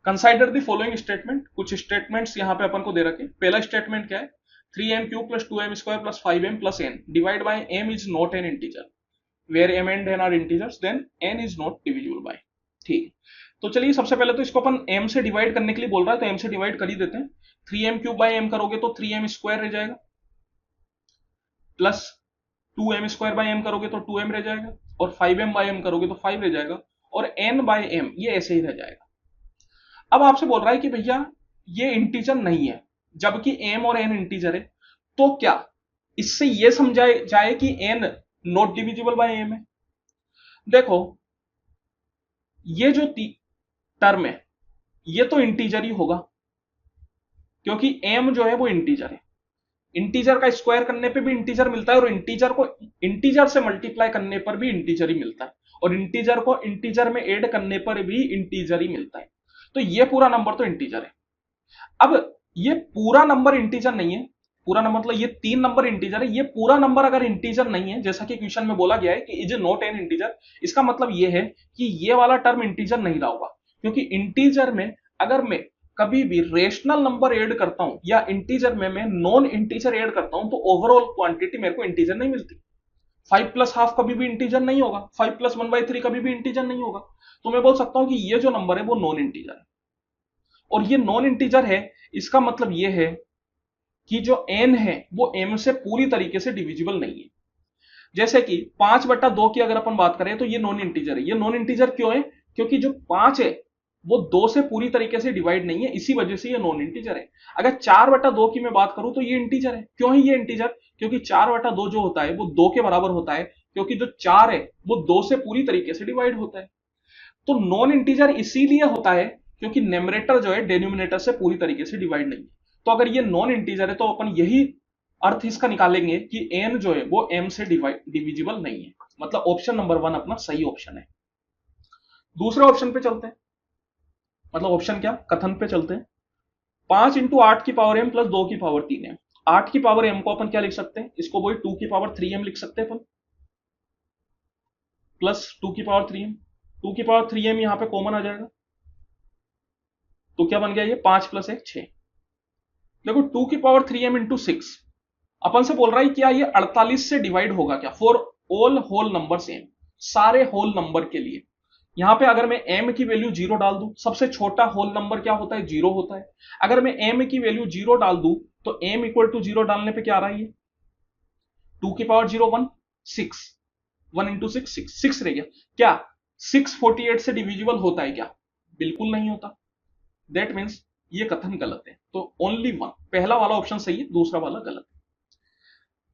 Consider the following statement, कुछ statements यहां पे अपन को दे रखे। पहला स्टेटमेंट क्या है, 3m³ + 2m² + 5m + n divide by m is not an integer, where m and n are integers then n is not divisible by. ठीक, तो चलिए सबसे पहले तो इसको अपन m से डिवाइड करने के लिए बोल रहा है, तो m से डिवाइड कर ही देते हैं। 3m³ m करोगे तो 3m² रह जाएगा, प्लस 2m² m करोगे तो 2m रह जाएगा, और 5m/m करोगे तो 5 रह जाएगा, और n/m ये ऐसे ही रह जाएगा। अब आपसे बोल रहा है कि भैया ये इंटीजर नहीं है, जबकि m और n इंटीजर है, तो क्या इससे ये समझाए जाए कि n not divisible bye m है? देखो ये जो टर्म है ये तो इंटीजर ही होगा, क्योंकि m जो है वो इंटीजर है। इंटीजर का स्क्वायर करने पे भी इंटीजर मिलता है, और इंटीजर को इंटीजर से मल्टीप्लाई करने पर भी इंटीजर ही मिलता है, और इंटीजर को इंटीजर में ऐड करने पर भी इंटीजर ही मिलता है। तो ये पूरा नंबर तो इंटीजर है। अब ये पूरा नंबर इंटीजर नहीं है, पूरा नंबर मतलब ये 3 नंबर इंटीजर है, ये पूरा नंबर अगर इंटीजर नहीं है, जैसा कि क्वेश्चन में बोला गया है कि इज नॉट एन इंटीजर, इसका मतलब ये है कि ये वाला टर्म इंटीजर नहीं रहा होगा, क्योंकि इंटीजर में अगर मैं कभी भी रेशनल नंबर ऐड करता हूं या इंटीजर में मैं नॉन इंटीजर ऐड करता हूं, तो ओवरऑल क्वांटिटी मेरे को इंटीजर नहीं मिलती। 5 + ½ कभी भी इंटीजर नहीं होगा, 5 + 1/3 कभी भी इंटीजर नहीं होगा। तो मैं बोल सकता हूं कि ये जो नंबर है वो नॉन इंटीजर है, और ये नॉन इंटीजर है, इसका मतलब ये है कि जो n है वो m से पूरी तरीके से डिविजिबल नहीं है। जैसे कि 5/2 की अगर अपन बात करें तो ये नॉन इंटीजर है। ये नॉन इंटीजर क्यों है? क्योंकि जो 5 है वो 2 से पूरी तरीके से डिवाइड नहीं है, इसी वजह से ये नॉन इंटीजर है। अगर 4/2 की मैं बात करूं तो ये इंटीजर है। क्यों है ये इंटीजर? क्योंकि 4/2 जो होता है वो 2 के बराबर होता है, क्योंकि जो 4 है वो 2 से पूरी तरीके से डिवाइड होता है। तो नॉन इंटीजर इसीलिए होता है क्योंकि न्यूमरेटर जो है डिनोमिनेटर से पूरी तरीके से डिवाइड नहीं है। तो अगर ये नॉन इंटीजर है तो अपन यही अर्थ इसका निकालेंगे कि n जो है वो m से डिविजिबल नहीं है। मतलब ऑप्शन नंबर 1 अपना सही ऑप्शन है। दूसरे ऑप्शन पे चलते हैं, मतलब ऑप्शन क्या, कथन पे चलते हैं। 5 × 8 की पावर m + 2 की पावर 3m। 8 की पावर m को अपन क्या लिख सकते हैं, इसको वही 2 की पावर 3m लिख सकते हैं अपन, प्लस 2 की पावर 3m। 2 की पावर 3m यहां पे कॉमन आ जाएगा, तो क्या बन गया ये 5 + 1 6। देखो 2 की पावर 3m × 6 अपन से बोल रहा है क्या ये 48 से डिवाइड होगा क्या, for all whole number same, सारे होल नंबर के लिए। यहां पे अगर मैं m की वैल्यू 0 डाल दूं, सबसे छोटा होल नंबर क्या होता है, 0 होता है। अगर मैं m की वैल्यू 0 डाल दूं तो m = 0 डालने पे क्या आ रहा है, ये 2 की पावर 0 1 6, 1 × 6 6 6 रह गया। क्या 6 48 से डिविजिबल होता है क्या? बिल्कुल नहीं होता। दैट मीन्स ये कथन गलत है। तो ओनली 1, पहला वाला ऑप्शन सही है, दूसरा वाला गलत है।